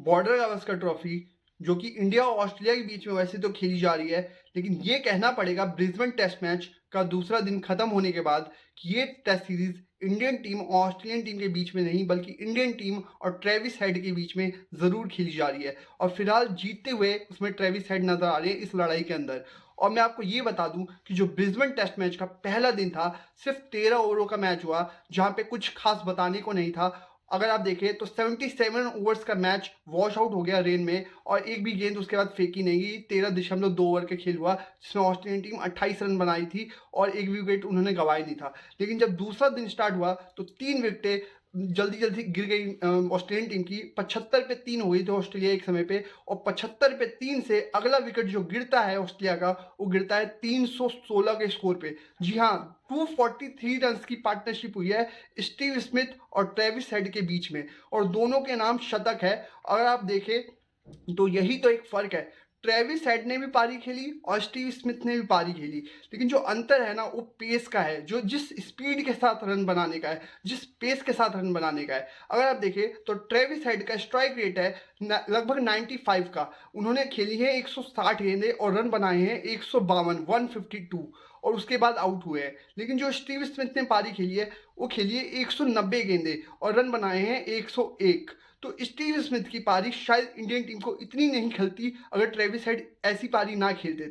Border Gavaskar trophy जो कि India और ऑस्ट्रेलिया के बीच में वैसे तो खेली जा रही है, लेकिन ये कहना पड़ेगा ब्रिस्बेन टेस्ट मैच का दूसरा दिन खत्म होने के बाद कि ये टेस्ट सीरीज इंडियन टीम और ऑस्ट्रेलियन टीम के बीच में नहीं बल्कि इंडियन टीम और ट्रेविस हेड के बीच में जरूर खेली जा रही है। और फिलहाल जीतते हुए उसमें ट्रेविस हेड नजर आ रहे हैं इस लड़ाई के अंदर। और मैं आपको ये बता दूं कि जो ब्रिस्बेन टेस्ट मैच का पहला दिन था, सिर्फ 13 ओवरों का मैच हुआ, जहां पे कुछ खास बताने को नहीं था। अगर आप देखें तो 77 ओवर्स का मैच वॉश आउट हो गया रेन में, और एक भी गेंद उसके बाद फेंकी नहीं गई। 13.2 ओवर का खेल हुआ, जिसमें ऑस्ट्रेलियन टीम 28 रन बनाई थी और एक भी विकेट उन्होंने गंवाई नहीं था। लेकिन जब दूसरा दिन स्टार्ट हुआ तो 3 विकेटें जल्दी जल्दी गिर गई ऑस्ट्रेलियन टीम की। 75 पे 3 हो गई थी ऑस्ट्रेलिया एक समय पे, और 75 पे 3 से अगला विकेट जो गिरता है ऑस्ट्रेलिया का, वो गिरता है 316 के स्कोर पे। जी हाँ, 243 रन की पार्टनरशिप हुई है स्टीव स्मिथ और ट्रेविस हेड के बीच में, और दोनों के नाम शतक है। अगर आप देखें तो यही तो एक फर्क है, ट्रेविस हेड ने भी पारी खेली और स्टीव स्मिथ ने भी पारी खेली, लेकिन जो अंतर है ना वो पेस का है, जो जिस स्पीड के साथ रन बनाने का है, जिस पेस के साथ रन बनाने का है। अगर आप देखें तो ट्रेविस हेड का स्ट्राइक रेट है लगभग 95 का। उन्होंने खेली है 160 गेंदें और रन बनाए हैं 152, 152, और उसके बाद आउट हुए हैं। लेकिन जो स्टीव स्मिथ ने पारी खेली है वो खेली है 190 गेंदें और रन बनाए हैं 101। तो स्टीव स्मिथ की पारी शायद इंडियन टीम को इतनी नहीं खलती अगर ट्रेविस हेड ऐसी पारी ना खेलते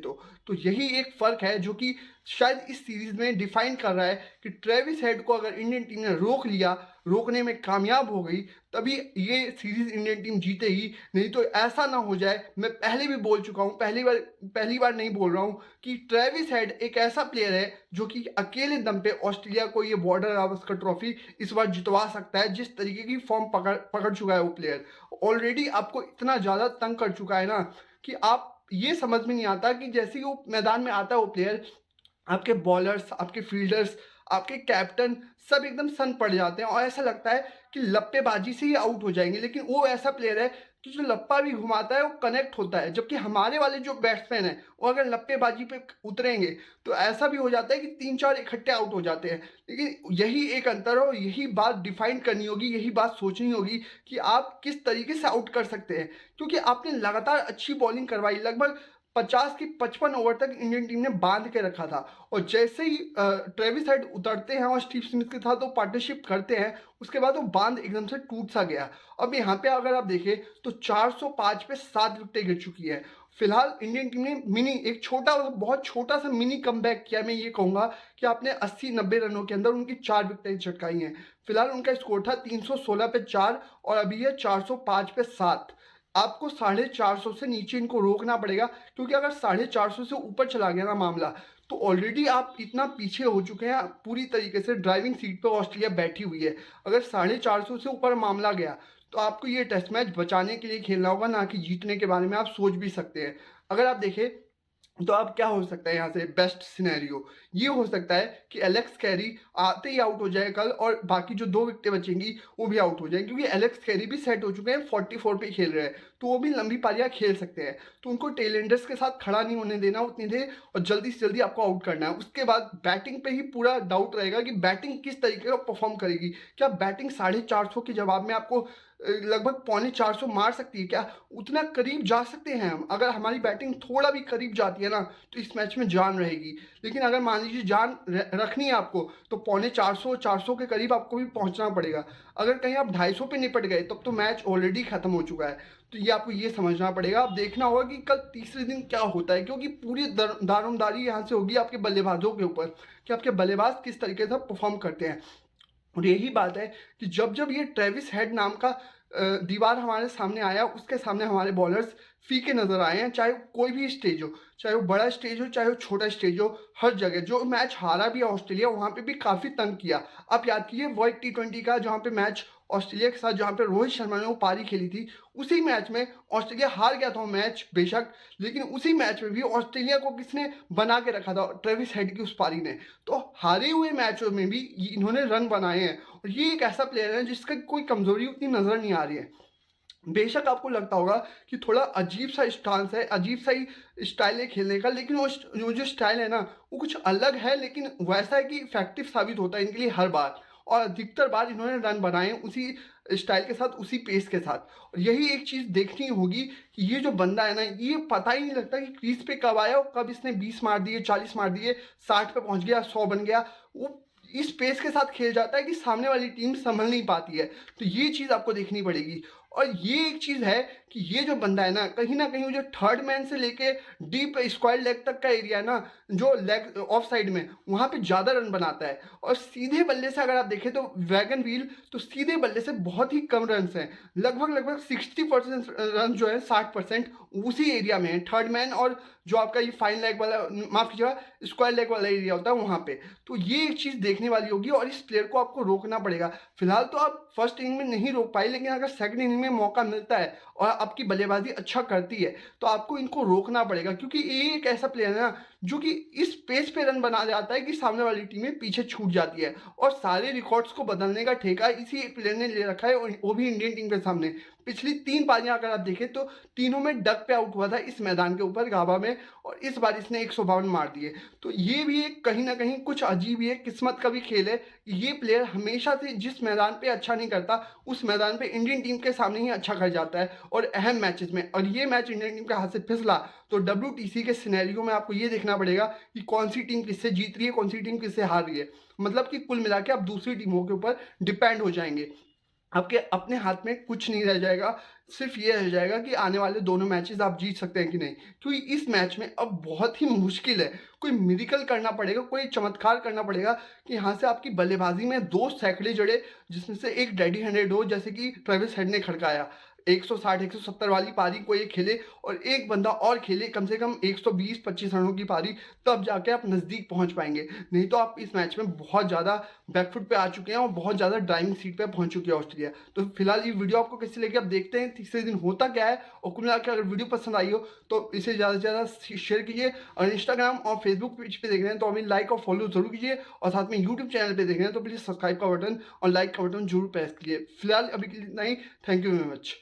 तो यही एक फर्क है जो कि शायद इस सीरीज में डिफाइन कर रहा है कि ट्रेविस हेड को अगर इंडियन टीम ने रोक लिया, रोकने में कामयाब हो गई, तभी ये सीरीज इंडियन टीम जीतेगी। नहीं तो ऐसा ना हो जाए, मैं पहले भी बोल चुका हूँ, पहली बार नहीं बोल रहा हूँ, कि ट्रेविस हेड एक ऐसा प्लेयर है जो कि अकेले दम पे ऑस्ट्रेलिया को ये बॉर्डर गावस्कर ट्रॉफी इस बार जितवा सकता है। जिस तरीके की फॉर्म पकड़ चुका है वो प्लेयर, ऑलरेडी आपको इतना ज़्यादा तंग कर चुका है ना कि आप ये समझ में नहीं आता कि जैसे ही वो मैदान में आता है वो प्लेयर, आपके बॉलर्स, आपके फील्डर्स, आपके कैप्टन सब एकदम सन पड़ जाते हैं और ऐसा लगता है कि लप्पेबाजी से ही आउट हो जाएंगे। लेकिन वो ऐसा प्लेयर है कि जो लप्पा भी घुमाता है वो कनेक्ट होता है, जबकि हमारे वाले जो बैट्समैन हैं वो अगर लप्पेबाजी पे उतरेंगे तो ऐसा भी हो जाता है कि 3-4 इकट्ठे आउट हो जाते हैं। लेकिन यही एक अंतर हो, यही बात डिफाइन करनी होगी, यही बात सोचनी होगी कि आप किस तरीके से आउट कर सकते हैं, क्योंकि आपने लगातार अच्छी बॉलिंग करवाई, लगभग 50 की 55 ओवर तक इंडियन टीम ने बांध के रखा था। और जैसे ही ट्रेविस हेड उतरते हैं और स्टीव स्मिथ के साथ वो पार्टनरशिप करते हैं, उसके बाद वो बांध एकदम से टूट सा गया। अब यहाँ पे अगर आप देखें तो 405 पे 7 विकेटें गिर चुकी है। फिलहाल इंडियन टीम ने एक छोटा, बहुत छोटा सा मिनी कमबैक किया। मैं ये कहूंगा कि आपने 80-90 रनों के अंदर उनकी 4 विकेटें चटकाई हैं। फिलहाल उनका स्कोर था 316 पे 4 और अभी है 405 पे 7। आपको 450 से नीचे इनको रोकना पड़ेगा, क्योंकि अगर 450 से ऊपर चला गया ना मामला, तो ऑलरेडी आप इतना पीछे हो चुके हैं, पूरी तरीके से ड्राइविंग सीट पे ऑस्ट्रेलिया बैठी हुई है। अगर 450 से ऊपर मामला गया तो आपको ये टेस्ट मैच बचाने के लिए खेलना होगा, ना कि जीतने के बारे में आप सोच भी सकते हैं। अगर आप देखें तो अब क्या हो सकता है, यहाँ से बेस्ट सिनेरियो ये हो सकता है कि एलेक्स कैरी आते ही आउट हो जाए कल, और बाकी जो 2 विकेटें बचेंगी वो भी आउट हो जाए, क्योंकि एलेक्स कैरी भी सेट हो चुके हैं, 44 पे खेल रहे हैं, तो वो भी लंबी पारियां खेल सकते हैं। तो उनको टेलेंडर्स के साथ खड़ा नहीं होने देना उतनी देर, और जल्दी से जल्दी आपको आउट करना है। उसके बाद बैटिंग पे ही पूरा डाउट रहेगा कि बैटिंग किस तरीके का परफॉर्म करेगी। क्या बैटिंग 450 के जवाब में आपको लगभग 350 मार सकती है? क्या उतना करीब जा सकते हैं हम? अगर हमारी बैटिंग थोड़ा भी करीब जाती है ना तो इस मैच में जान रहेगी। लेकिन अगर मान लीजिए जान रखनी है आपको, तो 450 के करीब आपको भी पहुंचना पड़ेगा। अगर कहीं आप 250 पे निपट गए तब तो मैच ऑलरेडी खत्म हो चुका है। तो ये आपको ये समझना पड़ेगा। अब देखना होगा कि कल तीसरे दिन क्या होता है, क्योंकि पूरी दारोमदारी यहाँ से होगी आपके बल्लेबाजों के ऊपर कि आपके बल्लेबाज किस तरीके से परफॉर्म करते हैं। और यही बात है कि जब जब ये ट्रेविस हेड नाम का दीवार हमारे सामने आया, उसके सामने हमारे बॉलर्स फीके नजर आए हैं। चाहे कोई भी स्टेज हो, चाहे वो बड़ा स्टेज हो, चाहे वो छोटा स्टेज हो, हर जगह जो मैच हारा भी है ऑस्ट्रेलिया, वहां पे भी काफी तंग किया। आप याद कीजिए वर्ल्ड T20 का जहां पे मैच ऑस्ट्रेलिया के साथ, जहां पे रोहित शर्मा ने वो पारी खेली थी, उसी मैच में ऑस्ट्रेलिया हार गया था वो मैच बेशक, लेकिन उसी मैच में भी ऑस्ट्रेलिया को किसने बना के रखा था? ट्रेविस हेड की उस पारी ने। तो हारे हुए मैचों में भी इन्होंने रन बनाए हैं, और ये एक ऐसा प्लेयर है जिसका कोई कमजोरी उतनी नजर नहीं आ रही है। बेशक आपको लगता होगा कि थोड़ा अजीब सा स्टांस है, अजीब सा ही स्टाइल है खेलने का, लेकिन वो जो स्टाइल है ना वो कुछ अलग है, लेकिन वैसा है कि इफेक्टिव साबित होता है इनके लिए हर बार, और अधिकतर बार इन्होंने रन बनाए उसी स्टाइल के साथ, उसी पेस के साथ। और यही एक चीज़ देखनी होगी कि ये जो बंदा है ना, ये पता ही नहीं लगता कि क्रीज पे कब आया और कब इसने 20 मार दिए, 40 मार दिए, 60 पे पहुंच गया, 100 बन गया। वो इस पेस के साथ खेल जाता है कि सामने वाली टीम संभल नहीं पाती है। तो ये चीज़ आपको देखनी पड़ेगी। और ये एक चीज़ है कि ये जो बंदा है ना कहीं वो जो थर्ड मैन से लेके डीप स्क्वायर लेग तक का एरिया है ना, जो लेग ऑफ साइड में, वहाँ पे ज़्यादा रन बनाता है। और सीधे बल्ले से अगर आप देखें तो वैगन व्हील, तो सीधे बल्ले से बहुत ही कम रन हैं। लगभग 60% रन जो है, 60% उसी एरिया में है, थर्ड मैन और जो आपका ये फाइन लेग वाला, माफ कीजिएगा, स्क्वायर लेग वाला एरिया होता है वहाँ पे। तो ये एक चीज़ देखने वाली होगी और इस प्लेयर को आपको रोकना पड़ेगा। फिलहाल तो आप फर्स्ट इनिंग में नहीं रोक पाए, लेकिन अगर सेकंड इनिंग में मौका मिलता है और आपकी बल्लेबाजी अच्छा करती है तो आपको इनको रोकना पड़ेगा, क्योंकि ये एक ऐसा प्लेयर है ना जो कि इस पेस पे रन बना जाता है कि सामने वाली टीमें पीछे छूट जाती है। और सारे रिकॉर्ड्स को बदलने का ठेका इसी एक प्लेयर ने ले रखा है, और वो भी इंडियन टीम के सामने। पिछली 3 पारियां अगर आप देखें तो तीनों में डक पे आउट हुआ था इस मैदान के ऊपर, गाबा में, और इस बार इसने 152 मार दिए। तो ये भी एक कहीं ना कहीं कुछ अजीब ही है, किस्मत का भी खेल है। ये प्लेयर हमेशा से जिस मैदान पे अच्छा नहीं करता, उस मैदान पे इंडियन टीम के सामने ही अच्छा कर जाता है और अहम मैचेस में। और ये मैच इंडियन टीम के हाथ से फिसला तो WTC के सिनेरियो में आपको ये देखना पड़ेगा कि कौन सी टीम किससे जीत रही है, कौन सी टीम किससे हार रही है। मतलब कि कुल मिला के आप दूसरी टीमों के ऊपर डिपेंड हो जाएंगे। आपके अपने हाथ में कुछ नहीं रह जाएगा, सिर्फ ये रह जाएगा कि आने वाले दोनों मैचेस आप जीत सकते हैं कि नहीं। क्योंकि इस मैच में अब बहुत ही मुश्किल है, कोई मिरेकल करना पड़ेगा, कोई चमत्कार करना पड़ेगा कि यहाँ से आपकी बल्लेबाजी में 2 सैकड़े जड़े, जिसमें से एक डेडी हैंडेड हो, जैसे कि ट्रेविस हेड ने खड़काया। 160 170 वाली पारी को ये खेले और एक बंदा और खेले कम से कम 120-25 रनों की पारी, तब जाके आप नज़दीक पहुंच पाएंगे। नहीं तो आप इस मैच में बहुत ज़्यादा बैकफुट पे आ चुके हैं और बहुत ज़्यादा ड्राइविंग सीट पे पहुंच चुकी है ऑस्ट्रेलिया। तो फिलहाल ये वीडियो आपको कैसे लगी, आप देखते हैं तीसरे दिन होता क्या है। और कुल मिलाकर अगर वीडियो पसंद आई हो तो इसे ज़्यादा से ज़्यादा शेयर कीजिए। और इंस्टाग्राम और फेसबुक पेज पे देख रहे हैं तो हमें लाइक और फॉलो जरूर कीजिए। और साथ में यूट्यूब चैनल पे देख रहे हैं तो प्लीज़ सब्सक्राइब का बटन और लाइक का बटन जरूर प्रेस कीजिए। फिलहाल अभी के लिए इतना ही। Thank you very much.